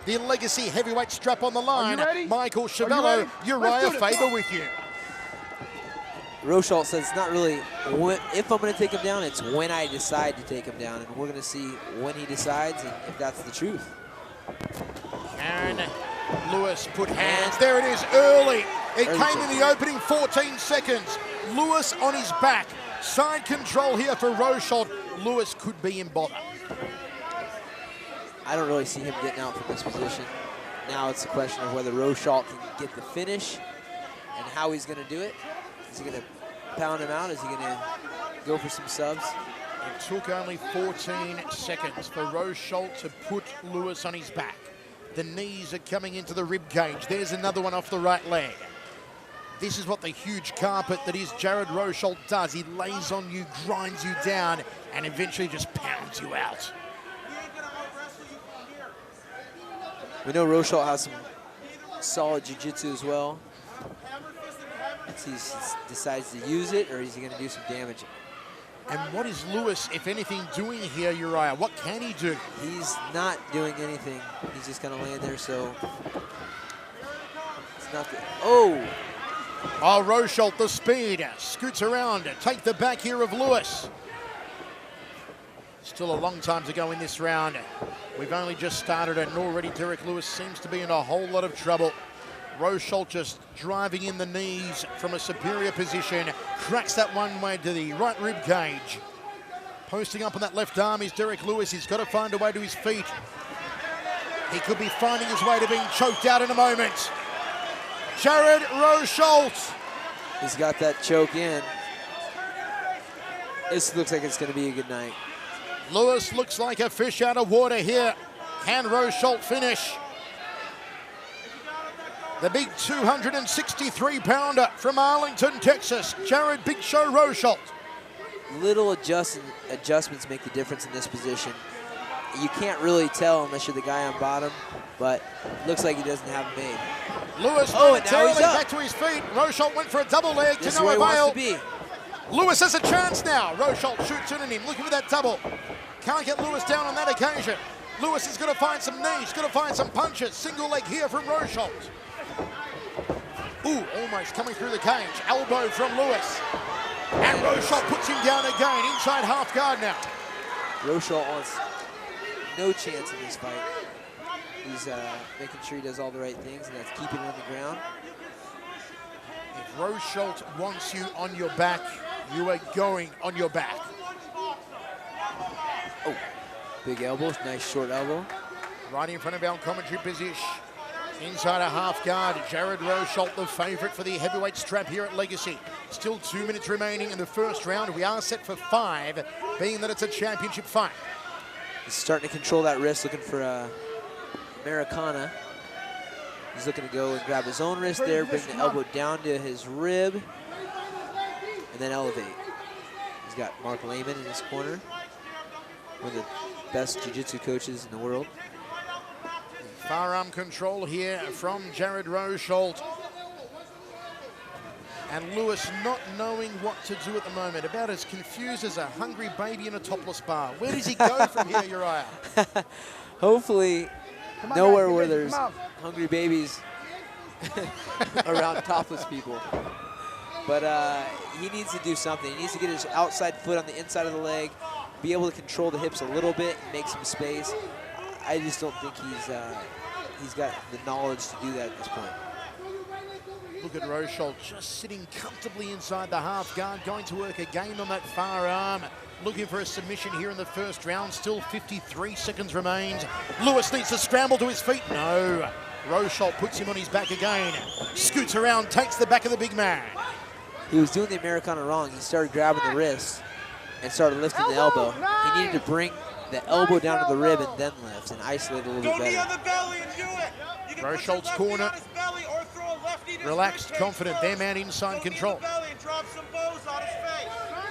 the legacy heavyweight strap on the line. Michael Shivers, Uriah Faber with you. Roshalt says it's not really if I'm going to take him down, it's when I decide to take him down. And we're going to see when he decides and if that's the truth. And Lewis put hands. There it is, early. It came in the opening 14 seconds. Lewis on his back. Side control here for Roshalt. Lewis could be in bother. I don't really see him getting out from this position. Now it's a question of whether Roshalt can get the finish and how he's going to do it. Is he going to pound him out? Is he going to go for some subs? It took only 14 seconds for Roshalt to put Lewis on his back. The knees are coming into the rib cage. There's another one off the right leg. This is what the huge carpet that is Jared Roshalt does. He lays on you, grinds you down, and eventually just pounds you out. We know Roshalt has some solid jiu-jitsu as well. He decides to use it, or is he going to do some damage? And what is Lewis, if anything, doing here, Uriah? What can he do? He's not doing anything. He's just kind of laying there, so it's not the, oh, Roshalt, the speed, scoots around, take the back here of Lewis. Still a long time to go in this round. We've only just started and already Derrick Lewis seems to be in a whole lot of trouble. Roshalt just driving in the knees from a superior position, cracks that one way to the right rib cage. Posting up on that left arm is Derrick Lewis. He's got to find a way to his feet. He could be finding his way to being choked out in a moment. Jared Roshalt. He's got that choke in. This looks like it's going to be a good night. Lewis looks like a fish out of water here. Can Roshalt finish? The big 263-pounder from Arlington, Texas, Jared Big Show Roshalt. Little adjustments make the difference in this position. You can't really tell unless you're the guy on bottom, but it looks like he doesn't have it made. Lewis momentarily back to his feet. Roshalt went for a double leg to no avail. Lewis has a chance now. Roshalt shoots in at him, looking for that double. Can't get Lewis down on that occasion. Lewis is going to find some knees, going to find some punches. Single leg here from Roshalt. Ooh, almost coming through the cage. Elbow from Lewis. And Roshalt puts him down again, inside half guard now. Roshalt wants no chance in this fight. He's making sure he does all the right things, and that's keeping him on the ground. If Roshalt wants you on your back, you are going on your back. Oh, big elbow, nice short elbow. Right in front of our commentary position. Inside a half guard, Jared Roshalt, the favorite for the heavyweight strap here at Legacy. Still 2 minutes remaining in the first round. We are set for 5, being that it's a championship fight. He's starting to control that wrist, looking for Americana. He's looking to go and grab his own wrist there, bring the elbow down to his rib, and then elevate. He's got Mark Lehman in his corner, one of the best jiu-jitsu coaches in the world. Firearm control here from Jared Roshalt. And Lewis not knowing what to do at the moment, about as confused as a hungry baby in a topless bar. Where does he go from here, Uriah? Hopefully nowhere where there's hungry babies around topless people. But he needs to do something. He needs to get his outside foot on the inside of the leg, be able to control the hips a little bit and make some space. I just don't think he's got the knowledge to do that at this point. Look at Roshalt just sitting comfortably inside the half guard, going to work again on that far arm. Looking for a submission here in the first round. Still 53 seconds remains. Lewis needs to scramble to his feet. No. Roshalt puts him on his back again. Scoots around, takes the back of the big man. He was doing the Americana wrong. He started grabbing the wrist and started lifting the elbow. He needed to bring the elbow down to the rib and then lift and isolate a little bit better. Go knee on the belly and do it. Roshalt's corner. Relaxed, confident. Their man inside control.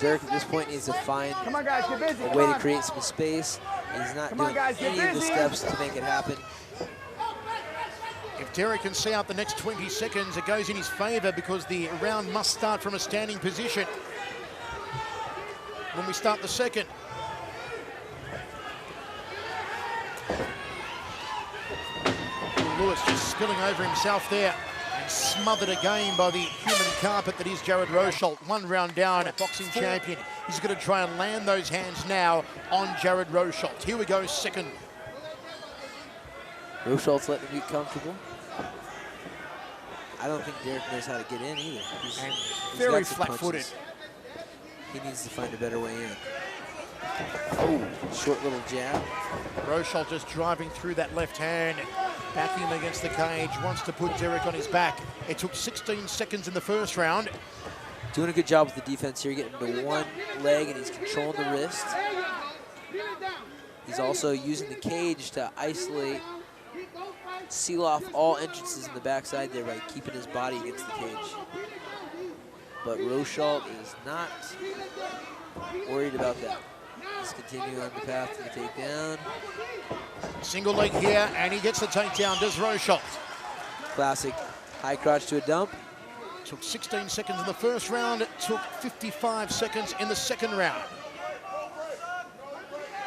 Derrick at this point needs to find a way to create some space. He's not doing any of the steps to make it happen. If Derrick can see out the next 20 seconds, it goes in his favor because the round must start from a standing position when we start the second. Lewis just spilling over himself there and smothered again by the human carpet that is Jared Roshalt. 1 round down, boxing champion. He's going to try and land those hands now on Jared Roshalt. Here we go, second. Roshalt's letting him get comfortable. I don't think Derrick knows how to get in either. He's very flat-footed. He needs to find a better way in. Oh, short little jab. Roshalt just driving through that left hand, backing him against the cage, wants to put Derrick on his back. It took 16 seconds in the first round. Doing a good job with the defense here, getting to one leg, and he's controlling the wrist. He's also using the cage to isolate, seal off all entrances in the backside there by keeping his body against the cage. But Roshalt is not worried about that. He's continuing on the path to the takedown. Single leg here, and he gets the takedown, does Roshalt. Classic high crotch to a dump. Took 16 seconds in the first round. It took 55 seconds in the second round.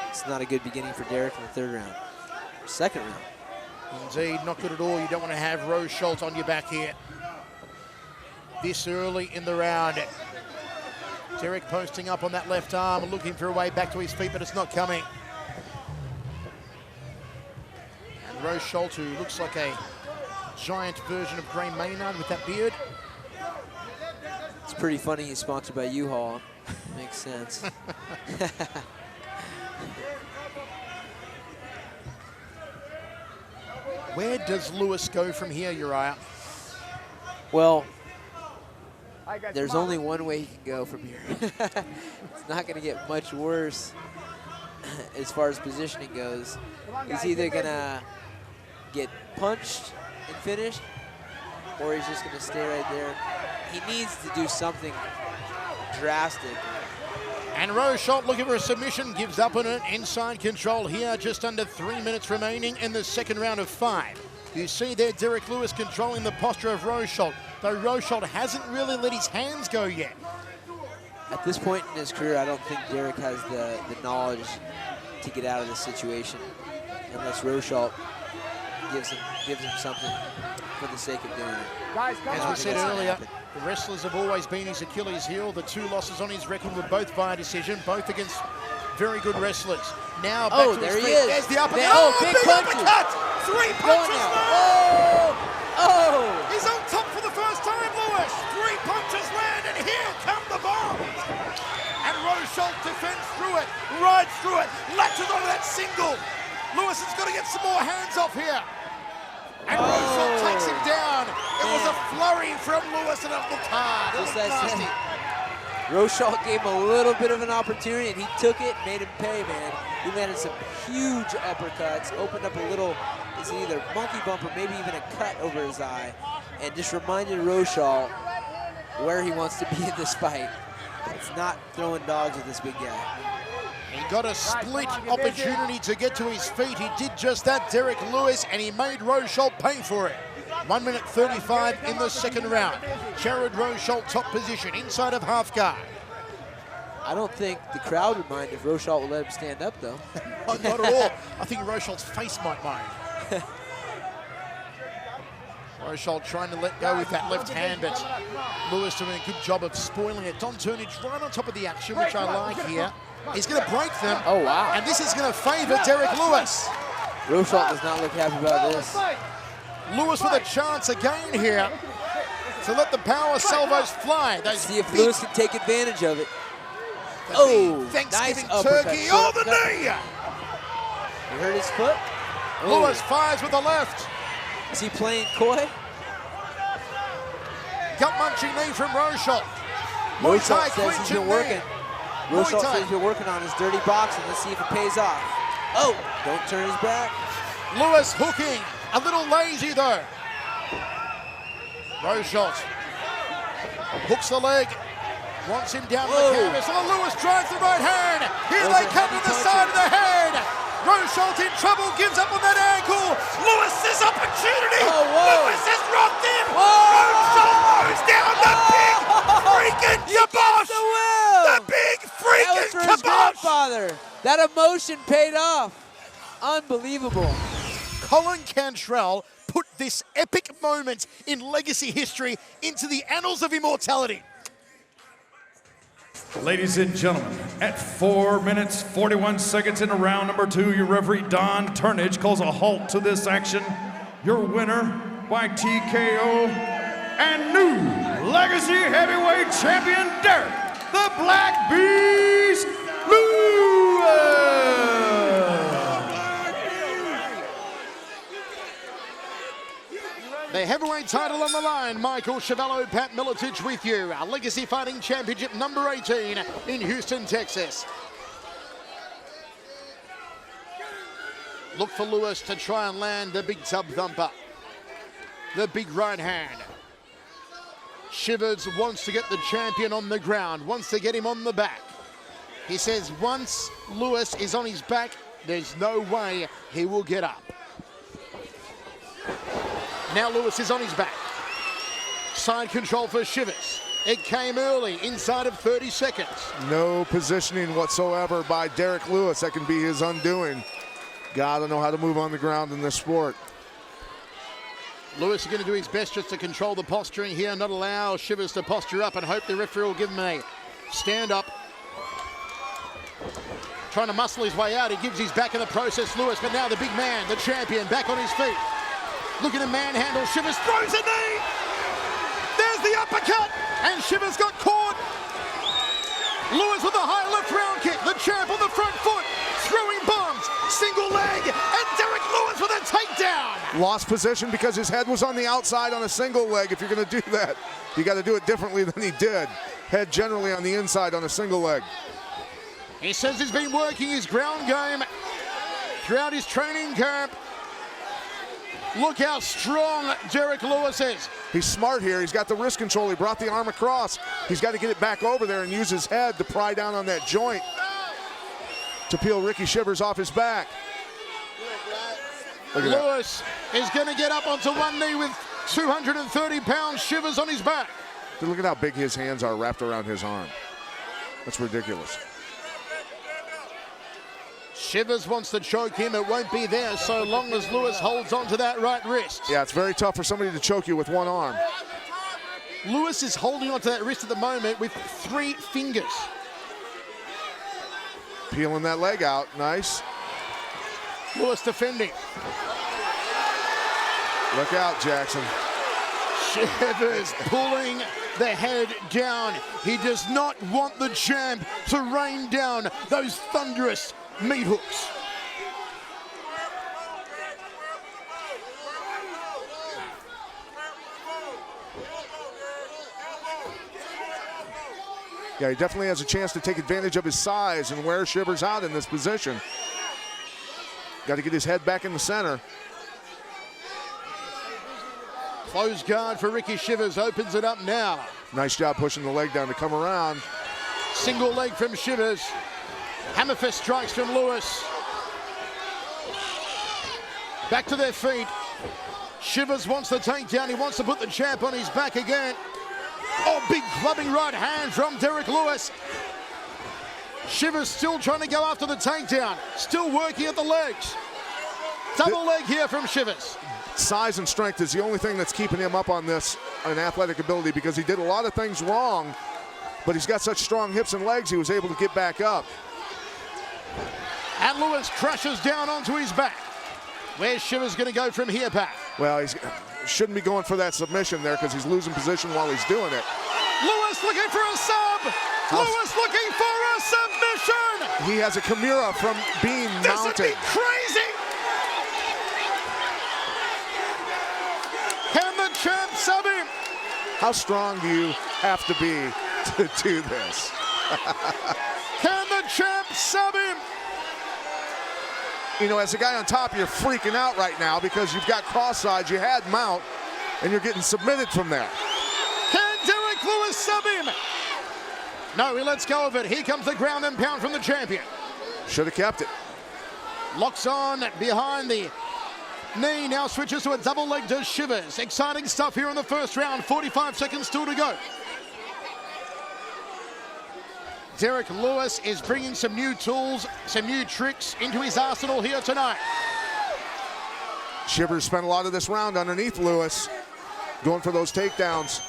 It's not a good beginning for Derrick in the third round. Second round. Indeed, not good at all. You don't want to have Roshalt on your back here this early in the round. Derrick posting up on that left arm, looking for a way back to his feet, but it's not coming. And Roshalt, who looks like a giant version of Gray Maynard with that beard. It's pretty funny he's sponsored by U-Haul. Makes sense. Where does Lewis go from here, Uriah? Well, there's only one way he can go from here. It's not going to get much worse as far as positioning goes. He's either going to get punched and finished, or he's just going to stay right there. He needs to do something drastic. And Roshalt looking for a submission, gives up on it. Inside control here, just under 3 minutes remaining in the second round of 5. You see there Derrick Lewis controlling the posture of Roshalt, though Roshalt hasn't really let his hands go yet. At this point in his career, I don't think Derrick has the knowledge to get out of this situation unless Roshalt gives him something for the sake of doing it. As we said earlier, the wrestlers have always been his Achilles heel. The 2 losses on his record were both via decision, both against very good wrestlers. Now back to there his he feet. is. There's the uppercut. Oh, big punches. Uppercut! 3 punches Oh! Oh! He's on top for the first time, Lewis. 3 punches land, and here come the bombs. And Roshalt defends through it, rides through it, latches onto that single. Lewis has got to get some more hands off here. And Roshalt takes him down. It was a flurry from Lewis, and it looked hard. It looked nasty. Roshalt gave him a little bit of an opportunity, and he took it, made him pay, man. He landed some huge uppercuts, opened up a little, it's either monkey bump or maybe even a cut over his eye, and just reminded Roshalt where he wants to be in this fight. It's not throwing dogs with this big guy. He got a split opportunity to get to his feet. He did just that, Derrick Lewis, and he made Roshalt pay for it. 1 minute 35 in the second round. Jared Roshalt top position, inside of half guard. I don't think the crowd would mind if Roshalt would let him stand up, though. Not at all. I think Roshalt's face might mind. Roshalt trying to let go with that left hand, but Lewis doing a good job of spoiling it. Don Turnage right on top of the action, which I like here. He's going to break them. Oh, wow. And this is going to favor Derrick Lewis. Roshalt does not look happy about this. Lewis with a chance again here to let the power salvos fly. Those See if Lewis can take advantage of it. Thanksgiving nice turkey. Oh, the knee! You heard his foot? Lewis fires with the left. Is he playing coy? Gut-munching knee from Roshalt. Roshalt says he's been working. Roshalt says he's been working on his dirty boxing. Let's see if it pays off. Oh, don't turn his back. Lewis hooking. A little lazy, though. Roshalt hooks the leg. Wants him down the canvas. Oh, Lewis drives the right hand. Here they come to the side of the head. Roshalt in trouble, gives up on that ankle. Lewis's opportunity. Lewis has rocked him. Roshalt goes down the big freaking kibosh. The big freaking kibosh. Grandfather. That emotion paid off. Unbelievable. Colin Cantrell put this epic moment in legacy history into the annals of immortality. Ladies and gentlemen, at 4 minutes, 41 seconds into round number 2, your referee, Don Turnage, calls a halt to this action. Your winner by TKO and new legacy heavyweight champion, Derrick the Black Beast Lewis. The heavyweight title on the line. Michael Chiavello, Pat Miletich with you. Our Legacy Fighting Championship number 18 in Houston, Texas. Look for Lewis to try and land the big tub thumper. The big right hand. Shivers wants to get the champion on the ground, wants to get him on the back. He says once Lewis is on his back, there's no way he will get up. Now Lewis is on his back. Side control for Shivers. It came early, inside of 30 seconds. No positioning whatsoever by Derrick Lewis. That can be his undoing. Gotta know how to move on the ground in this sport. Lewis is going to do his best just to control the posturing here, not allow Shivers to posture up, and hope the referee will give him a stand up. Trying to muscle his way out. He gives his back in the process, Lewis, but now the big man, the champion, back on his feet. Looking to manhandle, Shivers throws a knee. There's the uppercut, and Shivers got caught. Lewis with a high left round kick, the champ on the front foot, throwing bombs, single leg, and Derrick Lewis with a takedown. Lost position because his head was on the outside on a single leg. If you're gonna do that, you gotta do it differently than he did. Head generally on the inside on a single leg. He says he's been working his ground game throughout his training camp. Look how strong Derrick Lewis is. He's smart here. He's got the wrist control. He brought the arm across. He's got to get it back over there and use his head to pry down on that joint to peel Ricky Shivers off his back. Look at Lewis is going to get up onto one knee with 230 pounds Shivers on his back. Dude, look at how big his hands are wrapped around his arm. That's ridiculous. Shivers wants to choke him. It won't be there so long as Lewis holds onto that right wrist. Yeah, it's very tough for somebody to choke you with one arm. Lewis is holding onto that wrist at the moment with 3 fingers. Peeling that leg out. Nice. Lewis defending. Look out, Jackson. Shivers pulling the head down. He does not want the champ to rain down those thunderous meat hooks. Yeah, he definitely has a chance to take advantage of his size and wear Shivers out in this position. Got to get his head back in the center. Close guard for Ricky Shivers, opens it up now. Nice job pushing the leg down to come around. Single leg from Shivers. Hammerfist strikes from Lewis. Back to their feet. Shivers wants the takedown. He wants to put the champ on his back again. Oh, big clubbing right hand from Derrick Lewis. Shivers still trying to go after the takedown. Still working at the legs. Double leg here from Shivers. Size and strength is the only thing that's keeping him up on this, on athletic ability, because he did a lot of things wrong, but he's got such strong hips and legs, he was able to get back up. And Lewis crashes down onto his back. Where's Shivers going to go from here, Pat? Well, he shouldn't be going for that submission there because he's losing position while he's doing it. Lewis looking for a sub. Lewis looking for a submission. He has a Kimura from being mounted. This would be crazy. Can the champ sub him? How strong do you have to be to do this? Can the champ sub him? You know, as a guy on top, you're freaking out right now because you've got cross sides, you had mount, and you're getting submitted from there. Can Derrick Lewis sub him? No, he lets go of it. Here comes the ground and pound from the champion. Should have kept it. Locks on behind the knee, now switches to a double leg to Shivers. Exciting stuff here in the first round, 45 seconds still to go. Derrick Lewis is bringing some new tools, some new tricks into his arsenal here tonight. Shivers spent a lot of this round underneath Lewis, going for those takedowns.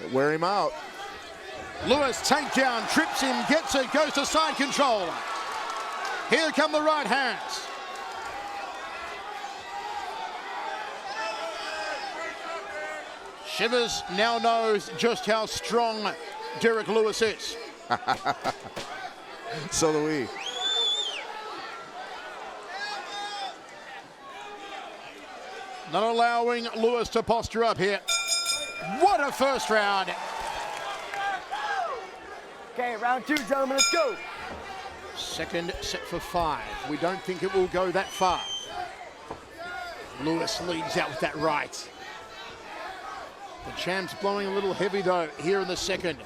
But wear him out. Lewis takedown, trips him, gets it, goes to side control. Here come the right hands. Shivers now knows just how strong Derrick Lewis is. So do we. Not allowing Lewis to posture up here. What a first round. Okay, round 2, gentlemen, let's go. Second set for 5. We don't think it will go that far. Lewis leads out with that right. The champ's blowing a little heavy though here in the second.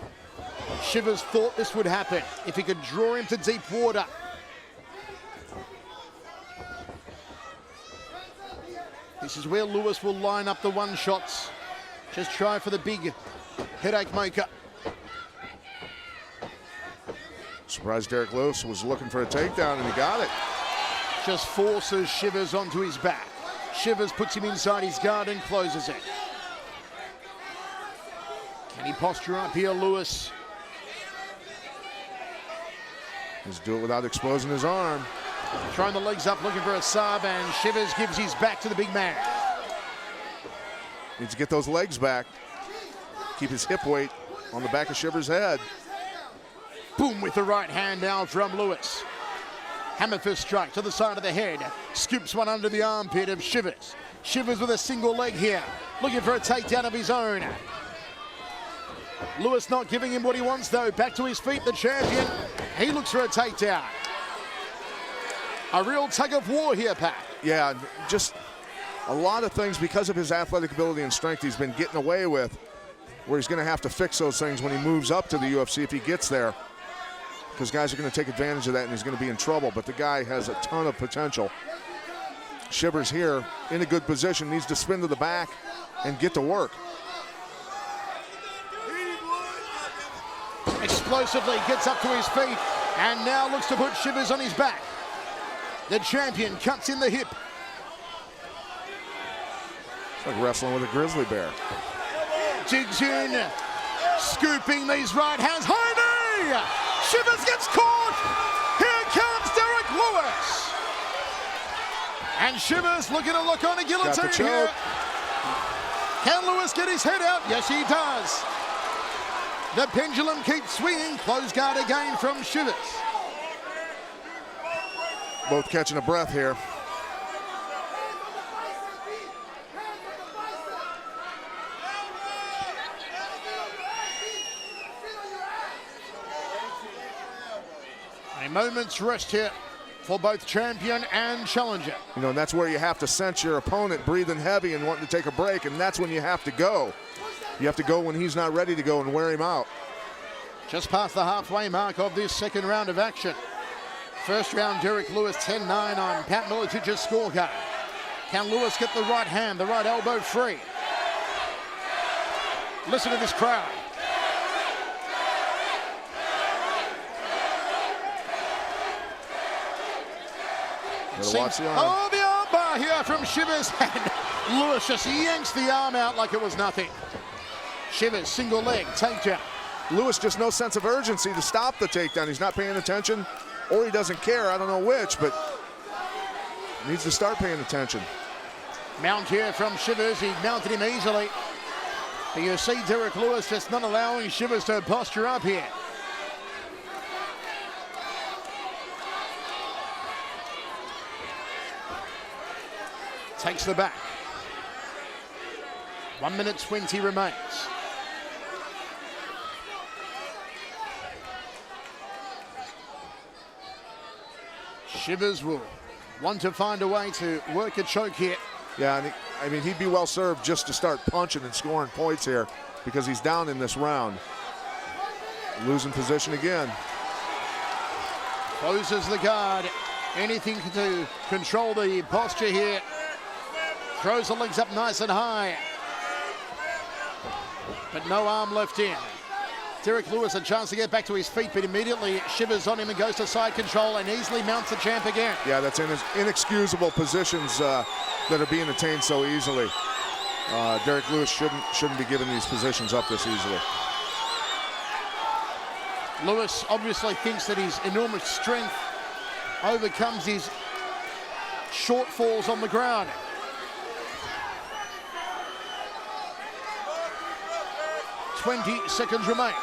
Shivers thought this would happen if he could draw him to deep water. This is where Lewis will line up the one shots. Just try for the big headache maker. Surprised Derrick Lewis was looking for a takedown and he got it. Just forces Shivers onto his back. Shivers puts him inside his guard and closes it. Can he posture up here, Lewis? Just do it without exposing his arm. Throwing the legs up, looking for a sub, and Shivers gives his back to the big man. Needs to get those legs back. Keep his hip weight on the back of Shivers' head. Boom with the right hand now from Lewis. Hammer fist strike to the side of the head. Scoops one under the armpit of Shivers. Shivers with a single leg here. Looking for a takedown of his own. Lewis not giving him what he wants though. Back to his feet, the champion. He looks for a takedown. A real tug of war here, Pat. Yeah, just a lot of things because of his athletic ability and strength he's been getting away with, where he's going to have to fix those things when he moves up to the UFC if he gets there. Because guys are going to take advantage of that and he's going to be in trouble. But the guy has a ton of potential. Shivers here in a good position, needs to spin to the back and get to work. Explosively gets up to his feet and now looks to put Shivers on his back. The champion cuts in the hip. It's like wrestling with a grizzly bear. Digs in, scooping these right hands. High knee! Shivers gets caught! Here comes Derrick Lewis! And Shivers looking to look on a guillotine here. Can Lewis get his head out? Yes, he does. The pendulum keeps swinging. Close guard again from Shivers. Both catching a breath here. A moment's rest here for both champion and challenger. You know, and that's where you have to sense your opponent breathing heavy and wanting to take a break, and that's when you have to go. You have to go when he's not ready to go and wear him out. Just past the halfway mark of this second round of action. First round, Derrick Lewis 10-9 on Pat Militich's scorecard. Can Lewis get the right hand, the right elbow free? Listen to this crowd. Watch the arm. Oh, the arm bar here from Shivers. And Lewis just yanks the arm out like it was nothing. Shivers, single leg, takedown. Lewis just no sense of urgency to stop the takedown. He's not paying attention, or he doesn't care. I don't know which, but needs to start paying attention. Mount here from Shivers. He mounted him easily. But you see Derrick Lewis just not allowing Shivers to posture up here. Takes the back. 1 minute 20 remains. Shivers will want to find a way to work a choke here. Yeah, and I mean, he'd be well served just to start punching and scoring points here because he's down in this round. Losing position again. Closes the guard. Anything to control the posture here. Throws the legs up nice and high. But no arm left in. Derrick Lewis a chance to get back to his feet, but immediately Shivers on him and goes to side control and easily mounts the champ again. Yeah, that's inexcusable positions that are being attained so easily. Derrick Lewis shouldn't be giving these positions up this easily. Lewis obviously thinks that his enormous strength overcomes his shortfalls on the ground. "20 seconds remains.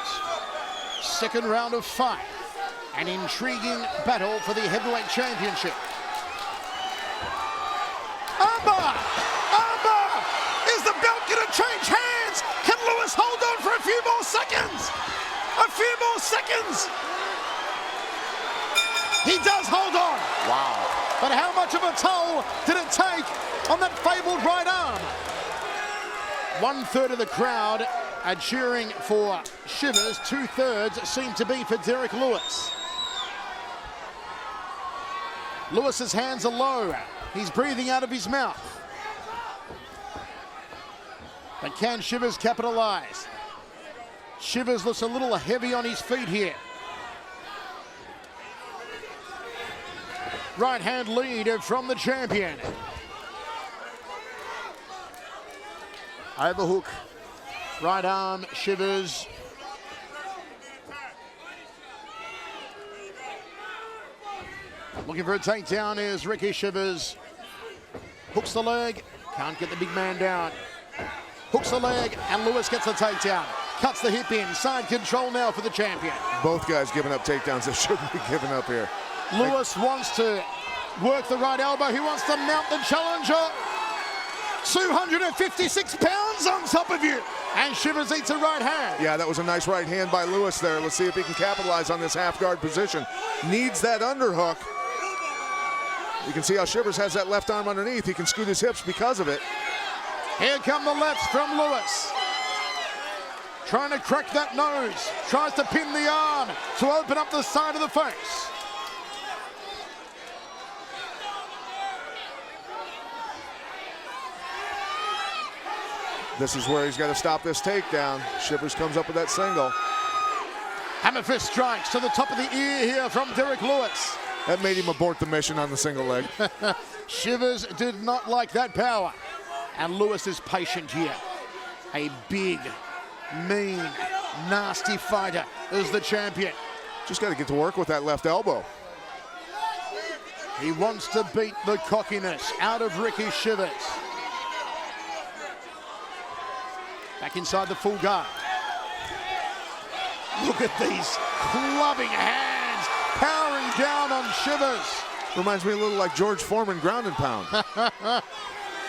Second round of fight. An intriguing battle for the heavyweight championship. Armbar! Armbar! Is the belt going to change hands? Can Lewis hold on for a few more seconds? A few more seconds! He does hold on. Wow. But how much of a toll did it take on that fabled right arm? 1/3 of the crowd are cheering for Shivers. 2/3 seem to be for Derrick Lewis. Lewis's hands are low. He's breathing out of his mouth. But can Shivers capitalize? Shivers looks a little heavy on his feet here. Right hand lead from the champion. Overhook. Right arm, Shivers. Looking for a takedown is Ricky Shivers. Hooks the leg, can't get the big man down. Hooks the leg, and Lewis gets the takedown. Cuts the hip in, side control now for the champion. Both guys giving up takedowns that shouldn't be given up here. Lewis wants to work the right elbow. He wants to mount the challenger. 256 pounds on top of you. And Shivers eats a right hand. Yeah, that was a nice right hand by Lewis there. Let's see if he can capitalize on this half guard position. Needs that underhook. You can see how Shivers has that left arm underneath. He can scoot his hips because of it. Here come the lefts from Lewis. Trying to crack that nose. Tries to pin the arm to open up the side of the face. This is where he's got to stop this takedown. Shivers comes up with that single. Hammer fist strikes to the top of the ear here from Derrick Lewis. That made him abort the mission on the single leg. Shivers did not like that power. And Lewis is patient here. A big, mean, nasty fighter is the champion. Just got to get to work with that left elbow. He wants to beat the cockiness out of Ricky Shivers. Back inside the full guard. Look at these clubbing hands powering down on Shivers. Reminds me a little like George Foreman ground and pound.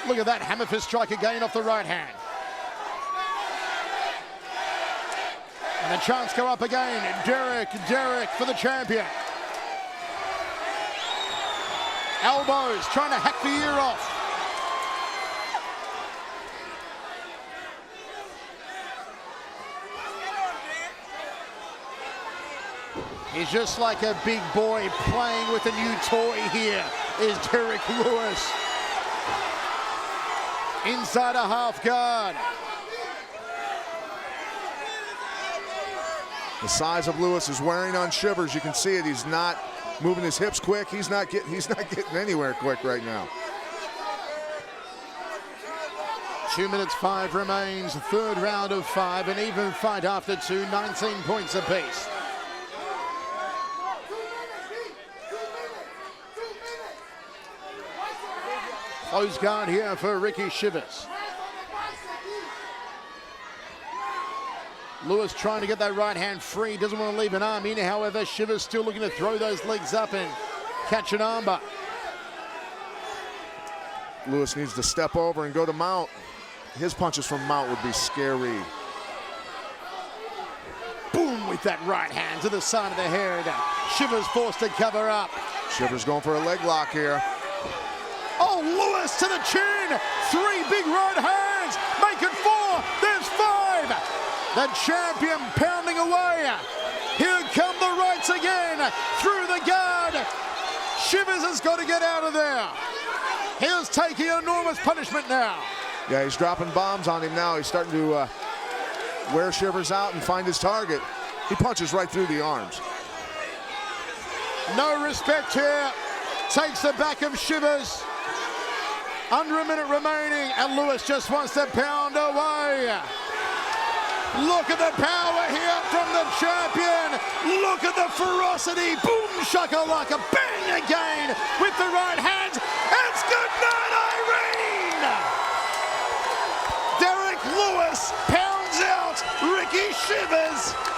Look at that hammer fist strike again off the right hand. And the chants go up again. Derrick for the champion. Elbows trying to hack the ear off. He's just like a big boy playing with a new toy here is Derrick Lewis. Inside a half guard. The size of Lewis is wearing on Shivers. You can see it. He's not moving his hips quick. He's not getting anywhere quick right now. 2 minutes 5 remains. Third round of 5. An even fight after 2. 19 points apiece. Close guard here for Ricky Shivers. Lewis trying to get that right hand free. Doesn't want to leave an arm in. However, Shivers still looking to throw those legs up and catch an armbar. Lewis needs to step over and go to mount. His punches from mount would be scary. Boom with that right hand to the side of the head. Shivers forced to cover up. Shivers going for a leg lock here. Oh, Lewis to the chin. 3 big right hands. Make it 4. There's 5. The champion pounding away. Here come the rights again. Through the guard. Shivers has got to get out of there. He's taking enormous punishment now. Yeah, he's dropping bombs on him now. He's starting to wear Shivers out and find his target. He punches right through the arms. No respect here. Takes the back of Shivers. Under a minute remaining, and Lewis just wants to pound away. Look at the power here from the champion. Look at the ferocity. Boom, shakalaka, bang again with the right hand. It's good night, Irene. Derrick Lewis pounds out Ricky Shivers.